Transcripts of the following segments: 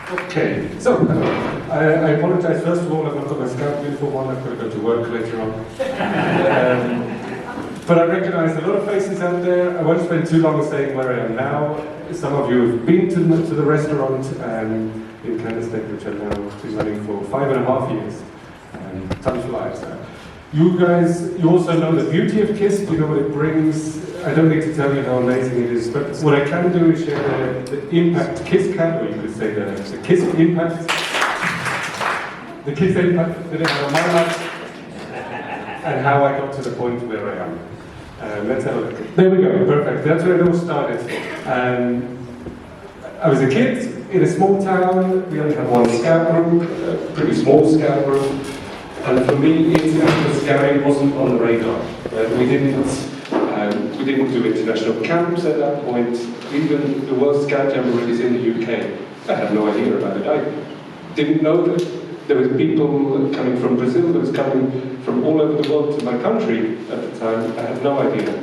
Okay, so I apologize first of all, I've not got my scout uniform on, I've got to go to work later on. But I recognize a lot of faces out there. I won't spend too long saying where I am now. Some of you have been to the restaurant in KISC, which I've now been running for 5.5 years. Time flies. You guys, you also know the beauty of KISC, you know what it brings. I don't need to tell you how amazing it is, but what I can do is share the impact KISCimpact, or you could say the KISCimpact, the KISCimpact that it had on my life, and how I got to the point where I am. Let's have a look. There we go, perfect. That's where it all started. I was a kid in a small town. We only had one scout group, a pretty small scout group. And for me, international scouting wasn't on the radar. We didn't do international camps at that point. Even the World Scout Jamboree is in the UK. I had no idea about it. I didn't know that there was people coming from Brazil, that was coming from all over the world to my country at the time. I had no idea.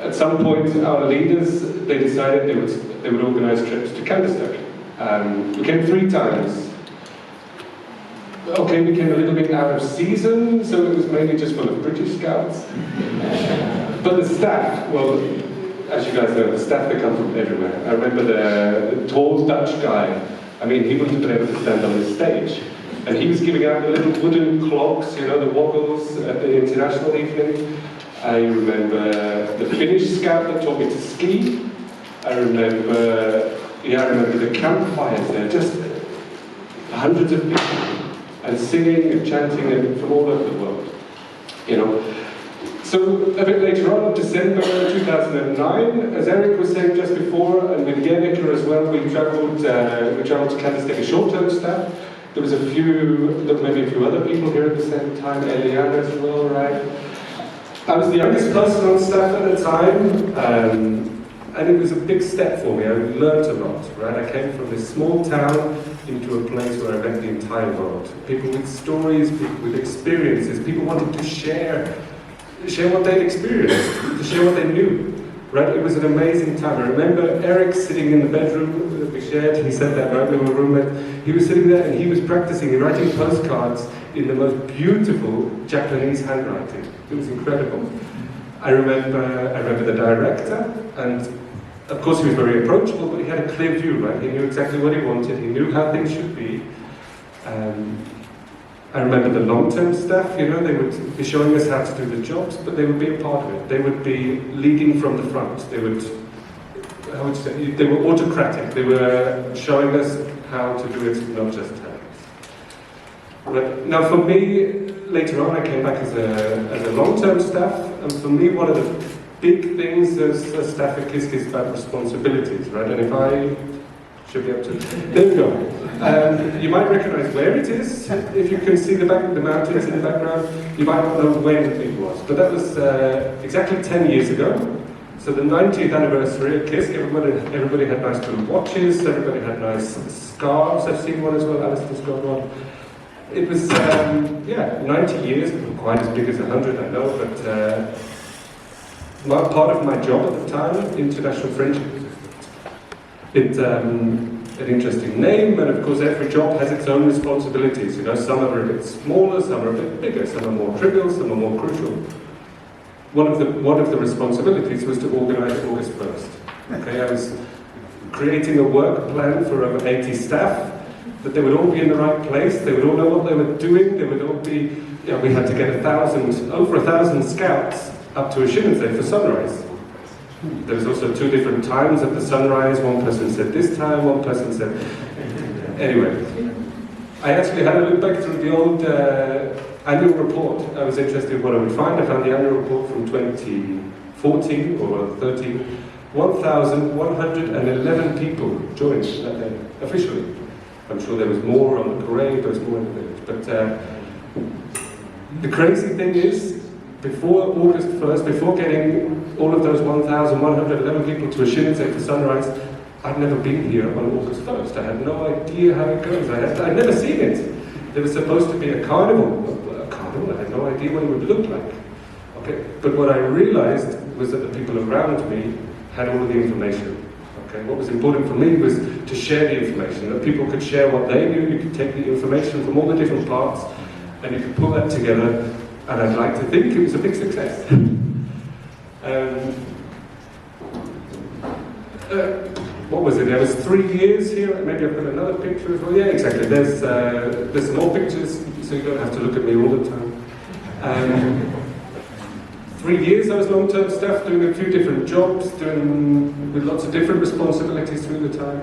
At some point, our leaders, they decided they would organize trips to KISC. We came 3 times. Okay, we came a little bit out of season, so it was mainly just full of British Scouts. But the staff, well, as you guys know, the staff, they come from everywhere. I remember the tall Dutch guy. I mean, he wouldn't have been able to stand on the stage. And he was giving out the little wooden clogs, you know, the woggles at the international evening. I remember the Finnish scout that taught me to ski. I remember the campfires there, just hundreds of people. And singing and chanting and from all over the world, you know. So a bit later on, December 2009, as Eric was saying just before, and with Jenica as well, we travelled to KISC, a short-term staff. There was maybe a few other people here at the same time, Eliana as well, right? I was the youngest person on staff at the time, and it was a big step for me. I learned a lot, right? I came from this small town into a place where I met the entire world. People with stories, people with experiences, people wanting to share what they'd experienced, to share what they knew, right? It was an amazing time. I remember Eric sitting in the bedroom that we shared. He said that, right? We were roommates. He was sitting there and he was practicing writing postcards in the most beautiful Japanese handwriting. It was incredible. I remember the director, and of course he was very approachable, but he had a clear view, right? He knew exactly what he wanted, he knew how things should be. I remember the long-term staff, you know, they would be showing us how to do the jobs, but they would be a part of it. They would be leading from the front. They would, how would you say, they were autocratic. They were showing us how to do it, not just how. Right. Now for me, later on I came back as a long-term staff, and for me one of the big things as a staff at KISC is about responsibilities, right? And if I should be able to, there we go. You might recognize where it is. If you can see the mountains in the background, you might not know when it was, but that was exactly 10 years ago. So the 90th anniversary at KISC, everybody had nice little watches, everybody had nice scarves. I've seen one as well, Alistair's got one. It was, 90 years, not quite as big as 100, I know, but part of my job at the time, International Friendship Assistant. It's an interesting name, and of course every job has its own responsibilities. You know, some are a bit smaller, some are a bit bigger, some are more trivial, some are more crucial. One of the responsibilities was to organise August 1st. Okay, I was creating a work plan for over 80 staff, that they would all be in the right place, they would all know what they were doing, they would all be, we had to get over 1,000 scouts up to Lichtenstein for sunrise. There was also 2 different times at the sunrise. One person said this time, one person said... Anyway, I actually had a look back through the old annual report. I was interested in what I would find. I found the annual report from 2014 or 13. 1,111 people joined that day, officially. I'm sure there was more on the parade, there was more in the village. But the crazy thing is, before August 1st, before getting all of those 1,111 people to Lichtenstein for sunrise, I'd never been here on August 1st. I had no idea how it goes. I'd never seen it. There was supposed to be a carnival. I had no idea what it would look like. Okay, but what I realized was that the people around me had all of the information. Okay, what was important for me was to share the information, that people could share what they knew. You could take the information from all the different parts, and you could pull that together. And I'd like to think it was a big success. What was it? There was 3 years here. Maybe I've got another picture as well. Yeah, exactly. There's some more pictures, so you don't have to look at me all the time. 3 years I was long-term staff, doing a few different jobs, with lots of different responsibilities through the time.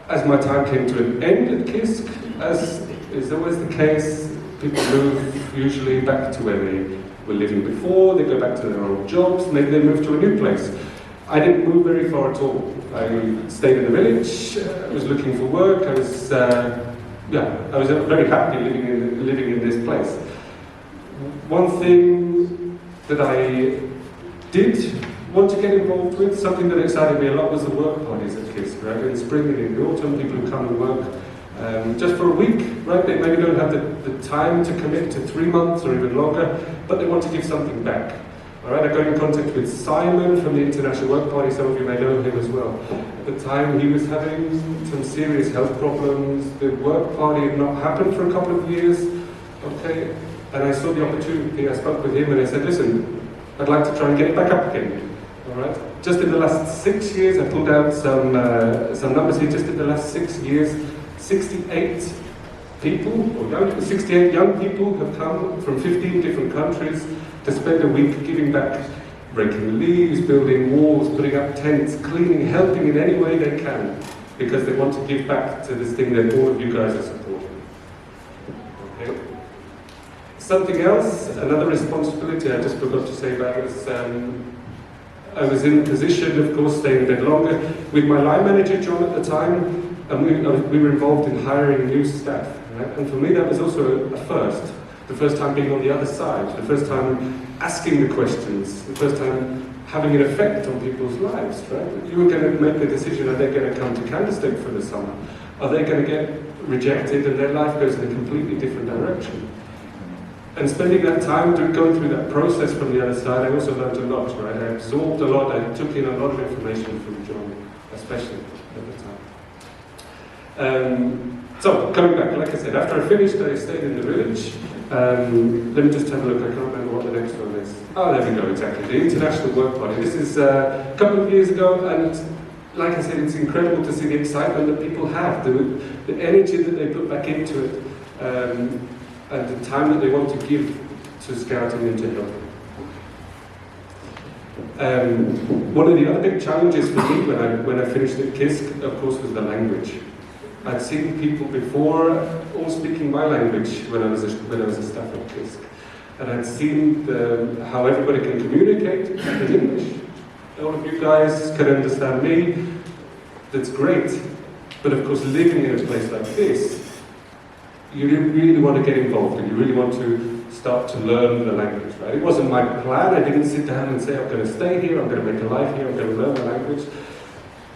As my time came to an end at KISC, as is always the case, people move usually back to where they were living before. They go back to their old jobs. Maybe they move to a new place. I didn't move very far at all. I stayed in the village. I was looking for work. I was very happy living in this place. One thing that I did want to get involved with, something that excited me a lot, was the work parties at KISC. Right? In spring and in the autumn, people who come and work just for a week. Right? They maybe don't have the time to commit to 3 months or even longer, but they want to give something back. All right, I got in contact with Simon from the International Work Party. Some of you may know him as well. At the time, he was having some serious health problems. The work party had not happened for a couple of years. Okay, and I saw the opportunity. I spoke with him and I said, listen, I'd like to try and get it back up again. All right. Just in the last 6 years, I pulled out some numbers here. Just in the last 6 years, 68 young people have come from 15 different countries to spend a week giving back, breaking leaves, building walls, putting up tents, cleaning, helping in any way they can, because they want to give back to this thing that all of you guys are supporting. Okay. Something else, another responsibility I just forgot to say about was, I was in the position, of course, staying a bit longer, with my line manager, John, at the time, and we were involved in hiring new staff. Right? And for me, that was also a first. The first time being on the other side, the first time asking the questions, the first time having an effect on people's lives, right? You were going to make the decision, are they going to come to Candlestick for the summer? Are they going to get rejected and their life goes in a completely different direction? And spending that time going through that process from the other side, I also learned a lot, right? I absorbed a lot, I took in a lot of information from John, especially at the time. So, coming back, like I said, after I finished, I stayed in the village. Let me just have a look, I can't remember what the next one is. Oh, there we go, exactly, the International Work Party. This is a couple of years ago, and like I said, it's incredible to see the excitement that people have, the energy that they put back into it, and the time that they want to give to scouting and to helping. One of the other big challenges for me when I finished at KISC, of course, was the language. I'd seen people before all speaking my language when I was a staff at KISC, and I'd seen how everybody can communicate in English. All of you guys can understand me. That's great, but of course, living in a place like this, you really want to get involved, and you really want to start to learn the language. Right? It wasn't my plan. I didn't sit down and say, I'm going to stay here. I'm going to make a life here. I'm going to learn the language.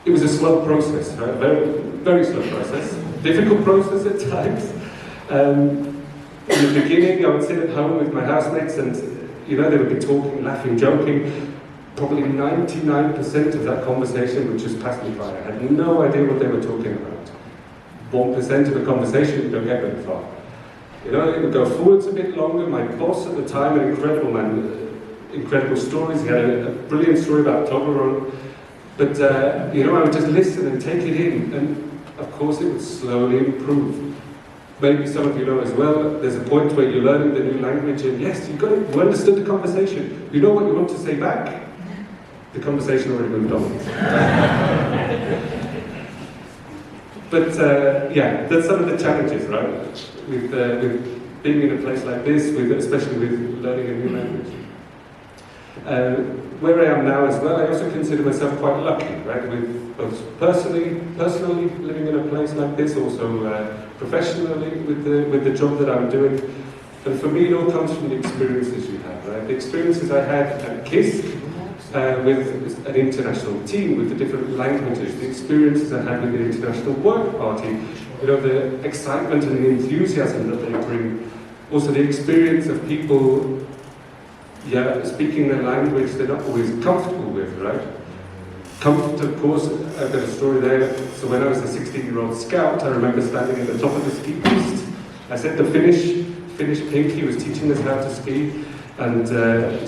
It was a slow process, right? Very, very slow process. Difficult process at times. In the beginning, I would sit at home with my housemates and, they would be talking, laughing, joking. Probably 99% of that conversation would just pass me by. I had no idea what they were talking about. 1% of a conversation, you don't get very far. It would go forwards a bit longer. My boss at the time, an incredible man, incredible stories. He had a brilliant story about Toblerone. But, I would just listen and take it in, and of course it would slowly improve. Maybe some of you know as well, there's a point where you're learning the new language, and yes, you understood the conversation. You know what you want to say back? The conversation already moved on. But, that's some of the challenges, right? With being in a place like this, especially with learning a new language. Where I am now as well, I also consider myself quite lucky, right? With both personally living in a place like this, also professionally with the job that I'm doing. And for me, it all comes from the experiences you have, right? The experiences I had at KISC with an international team, with the different languages, the experiences I had with the International Work Party, the excitement and the enthusiasm that they bring. Also the experience of people speaking a language they're not always comfortable with, right? Comfort, of course, I've got a story there. So when I was a 16-year-old scout, I remember standing at the top of the ski piste. I said the Finnish Pinkie was teaching us how to ski, and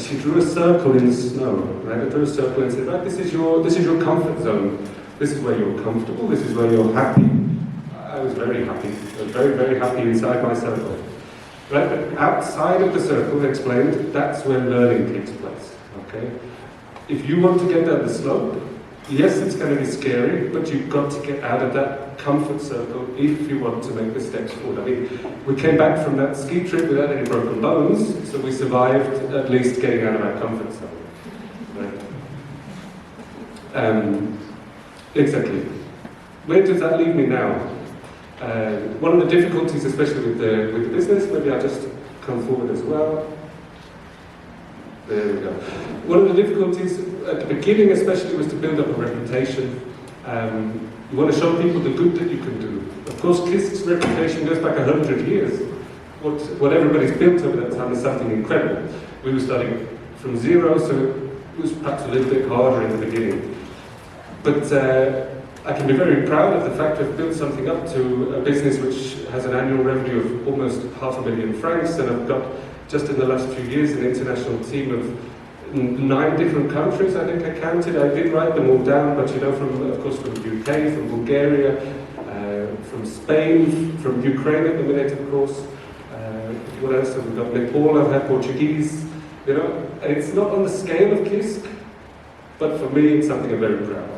she drew a circle in the snow, right? I drew a circle and said, right, this is your comfort zone. This is where you're comfortable, this is where you're happy. I was very happy. I was very, very happy inside my circle. Right, but outside of the circle, I explained, that's where learning takes place, okay? If you want to get down the slope, yes, it's going to be scary, but you've got to get out of that comfort circle if you want to make the steps forward. I mean, we came back from that ski trip without any broken bones, so we survived at least getting out of our comfort zone. Right? Exactly. Where does that leave me now? One of the difficulties, especially with the business, maybe I'll just come forward as well. There we go. One of the difficulties at the beginning especially was to build up a reputation. You want to show people the good that you can do. Of course, KISC's reputation goes back 100 years. What everybody's built over that time is something incredible. We were starting from zero, so it was perhaps a little bit harder in the beginning. But I can be very proud of the fact I've built something up to a business which has an annual revenue of almost £500,000 francs, and I've got, just in the last few years, an international team of 9 different countries, I think I counted. I did write them all down, but you know, of course from the UK, from Bulgaria, from Spain, from Ukraine at the minute, of course. What else have we got? Nepal, I've had Portuguese, you know, and it's not on the scale of KISC, but for me it's something I'm very proud of.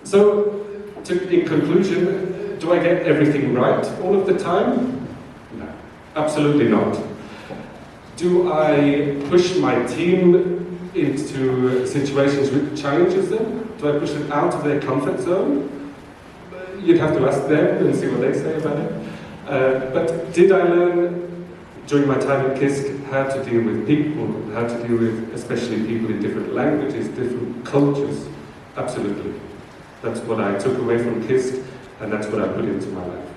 So, in conclusion, do I get everything right all of the time? No, absolutely not. Do I push my team into situations which challenges them? Do I push them out of their comfort zone? You'd have to ask them and see what they say about it. But did I learn during my time at KISC how to deal with people, how to deal with especially people in different languages, different cultures? Absolutely. That's what I took away from KISC, and that's what I put into my life.